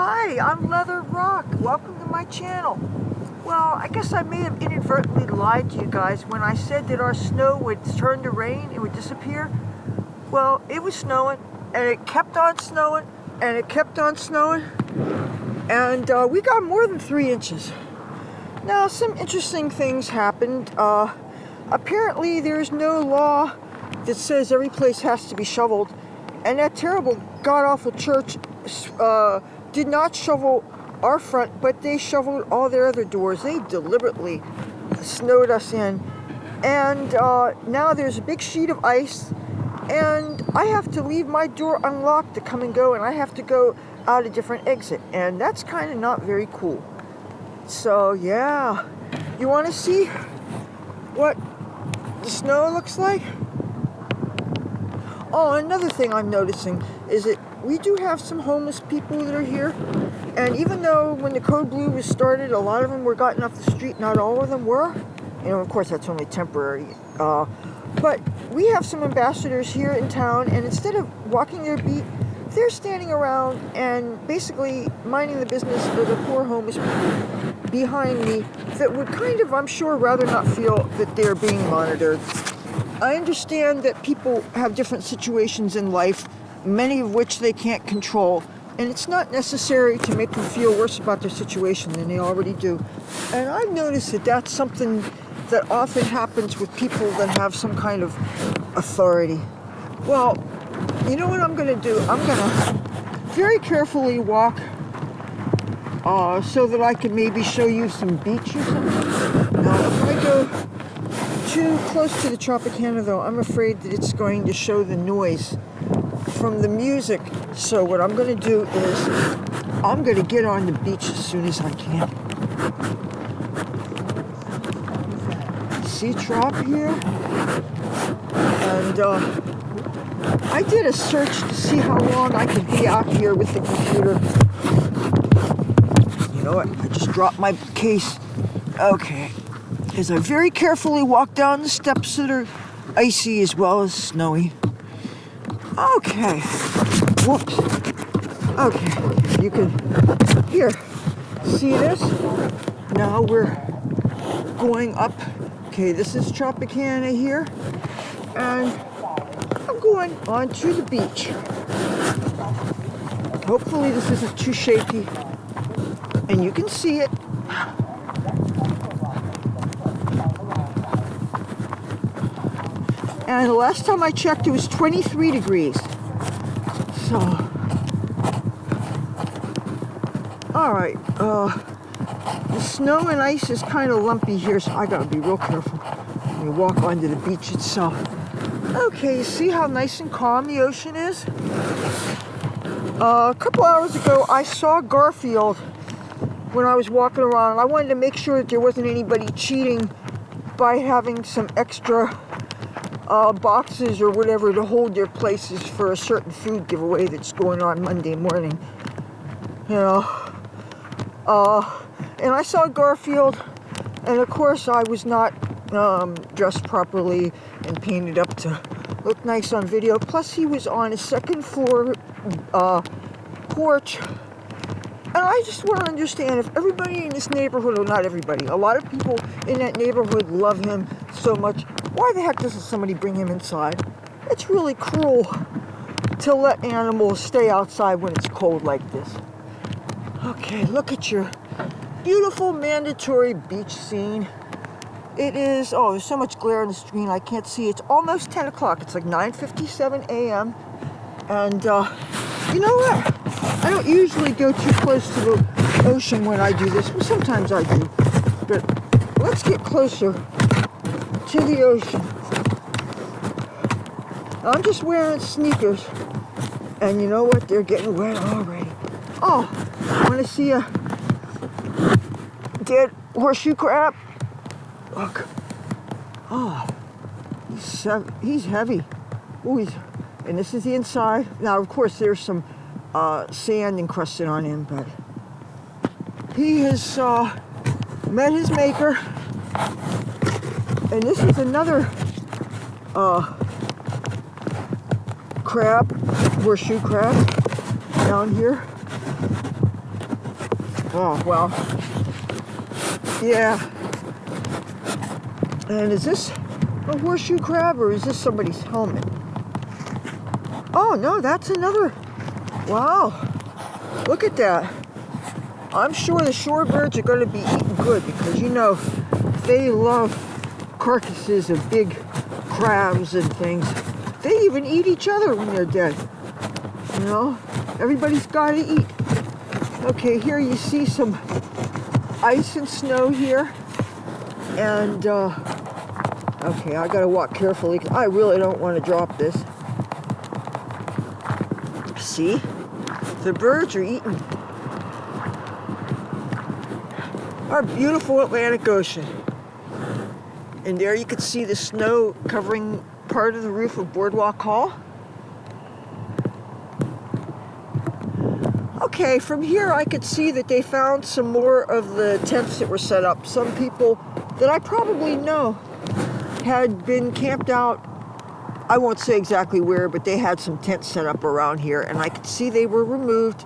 Hi, I'm Leathur Rokk. Welcome to my channel. Well, I guess I may have inadvertently lied to you guys when I said that our snow would turn to rain, it would disappear. Well, it was snowing, and it kept on snowing, and it kept on snowing, and we got more than 3 inches. Now, some interesting things happened. Apparently, there's no law that says every place has to be shoveled, and that terrible, god-awful church did not shovel our front, but they shoveled all their other doors. They deliberately snowed us in. And now there's a big sheet of ice, and I have to leave my door unlocked to come and go, and I have to go out a different exit. And that's kind of not very cool. So, yeah. You want to see what the snow looks like? Oh, another thing I'm noticing is that we do have some homeless people that are here, and even though when the code blue was started, a lot of them were gotten off the street, not all of them were. You know, of course, that's only temporary. But we have some ambassadors here in town, and instead of walking their beat, they're standing around and basically minding the business of the poor homeless people behind me that would kind of, I'm sure, rather not feel that they're being monitored. I understand that people have different situations in life, many of which they can't control, and it's not necessary to make them feel worse about their situation than they already do. And I've noticed that that's something that often happens with people that have some kind of authority. Well, you know what I'm going to do? I'm going to very carefully walk so that I can maybe show you some beach or something. Now, if I go too close to the Tropicana, though, I'm afraid that it's going to show the noise from the music. So what I'm going to do is I'm going to get on the beach as soon as I can. See Trop here? And I did a search to see how long I could be out here with the computer. You know what? I just dropped my case. Okay. As I very carefully walk down the steps that are icy as well as snowy. Okay. Whoops. Okay. You can, here, see this? Now we're going up. Okay, this is Tropicana here. And I'm going onto the beach. Hopefully this isn't too shaky. And you can see it. And the last time I checked, it was 23 degrees. So, all right. The snow and ice is kind of lumpy here, so I gotta be real careful when we walk onto the beach itself. Okay, you see how nice and calm the ocean is? A couple hours ago, I saw Garfield when I was walking around, and I wanted to make sure that there wasn't anybody cheating by having some extra boxes or whatever to hold their places for a certain food giveaway that's going on Monday morning. You know, and I saw Garfield, and of course I was not dressed properly and painted up to look nice on video. Plus he was on a second floor porch. And I just want to understand if everybody in this neighborhood, or not everybody, a lot of people in that neighborhood love him so much, why the heck doesn't somebody bring him inside? It's really cruel to let animals stay outside when it's cold like this. Okay, look at your beautiful mandatory beach scene. It is, oh, there's so much glare on the screen I can't see. It's almost 10 o'clock. It's like 9:57 a.m. And you know what? I don't usually go too close to the ocean when I do this. Well, sometimes I do. But let's get closer to the ocean. I'm just wearing sneakers. And you know what? They're getting wet already. Oh, want to see a dead horseshoe crab? Look. Oh, he's heavy. Ooh, and this is the inside. Now, of course, there's some sand encrusted on him, but he has met his maker. And this is another crab, horseshoe crab, down here. Oh, well. Yeah. And is this a horseshoe crab or is this somebody's helmet? Oh, no, that's another. Wow. Look at that. I'm sure the shorebirds are going to be eating good because, you know, they love carcasses of big crabs and things. They even eat each other when they're dead. You know, everybody's got to eat. Okay, here you see some ice and snow here. And, okay, I got to walk carefully because I really don't want to drop this. See? The birds are eating our beautiful Atlantic Ocean. And there you can see the snow covering part of the roof of Boardwalk Hall. Okay, from here I could see that they found some more of the tents that were set up. Some people that I probably know had been camped out. I won't say exactly where, but they had some tents set up around here, and I could see they were removed.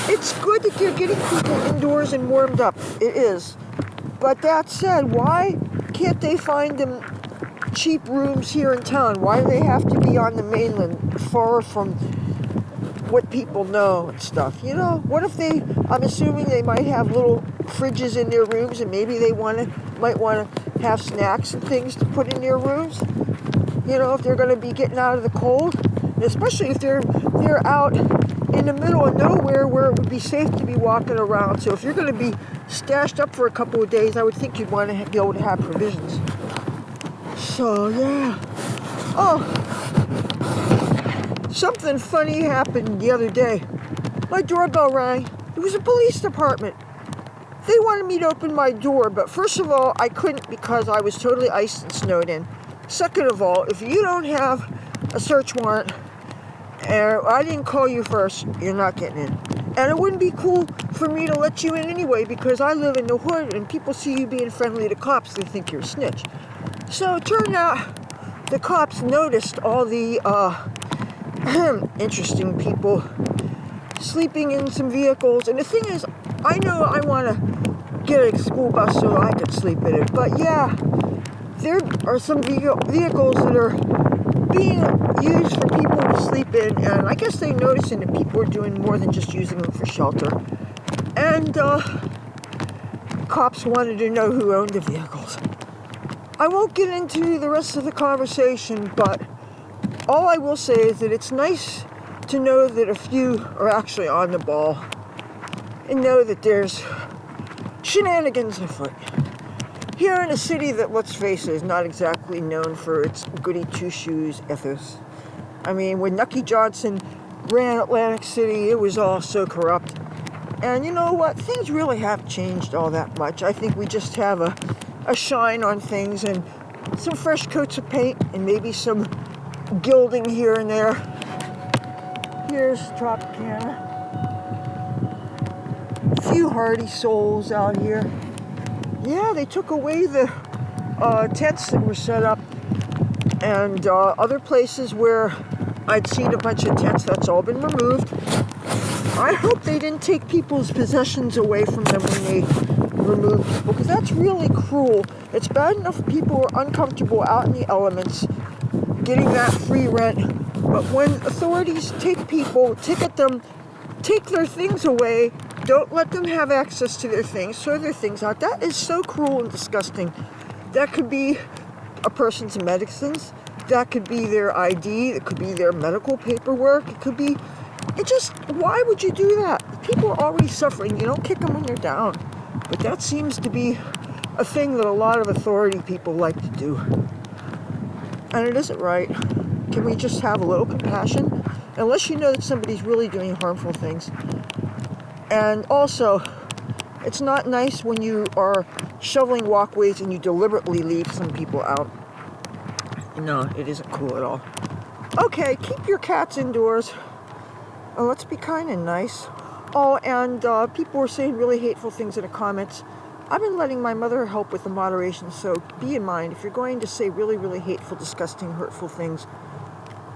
It's good that they're getting people indoors and warmed up. It is. But that said, why can't they find them cheap rooms here in town? Why do they have to be on the mainland, far from what people know and stuff? You know, what if I'm assuming they might have little fridges in their rooms, and maybe they might want to have snacks and things to put in their rooms. You know, if they're going to be getting out of the cold, and especially if they're out in the middle of nowhere where it would be safe to be walking around. So if you're going to be stashed up for a couple of days, I would think you'd want to be able to have provisions. So yeah. Oh, something funny happened the other day. My doorbell rang. It was a police department. They wanted me to open my door, but first of all, I couldn't because I was totally iced and snowed in. Second of all, if you don't have a search warrant, and I didn't call you first, you're not getting in. And it wouldn't be cool for me to let you in anyway because I live in the hood and people see you being friendly to cops, they think you're a snitch. So it turned out the cops noticed all the interesting people sleeping in some vehicles. And the thing is, I know I want to get a school bus so I could sleep in it. But yeah, there are some vehicles that are being used for people to sleep in, and I guess they're noticing that people are doing more than just using them for shelter. And cops wanted to know who owned the vehicles. I won't get into the rest of the conversation, but all I will say is that it's nice to know that a few are actually on the ball and know that there's shenanigans afoot. Here in a city that, let's face it, is not exactly known for its goody two-shoes ethos. I mean, when Nucky Johnson ran Atlantic City, it was all so corrupt. And you know what? Things really haven't changed all that much. I think we just have a shine on things and some fresh coats of paint and maybe some gilding here and there. Here's Tropicana. A few hardy souls out here. Yeah, they took away the tents that were set up, and other places where I'd seen a bunch of tents, that's all been removed. I hope they didn't take people's possessions away from them when they removed people, because that's really cruel. It's bad enough people are uncomfortable out in the elements, getting that free rent, but when authorities take people, ticket them, take their things away, don't let them have access to their things, throw their things out. That is so cruel and disgusting. That could be a person's medicines. That could be their ID. It could be their medical paperwork. Why would you do that? People are already suffering. You don't kick them when they're down. But that seems to be a thing that a lot of authority people like to do. And it isn't right. Can we just have a little compassion? Unless you know that somebody's really doing harmful things. And also, it's not nice when you are shoveling walkways and you deliberately leave some people out. No, it isn't cool at all. Okay, keep your cats indoors. Let's be kind and nice. Oh, and people were saying really hateful things in the comments. I've been letting my mother help with the moderation, so be in mind, if you're going to say really, really hateful, disgusting, hurtful things,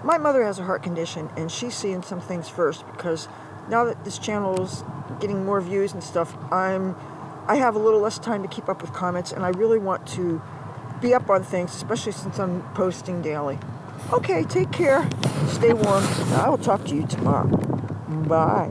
my mother has a heart condition, and she's seeing some things first, because now that this channel is getting more views and stuff, I have a little less time to keep up with comments, and I really want to be up on things, especially since I'm posting daily. Okay, take care. Stay warm. I will talk to you tomorrow. Bye.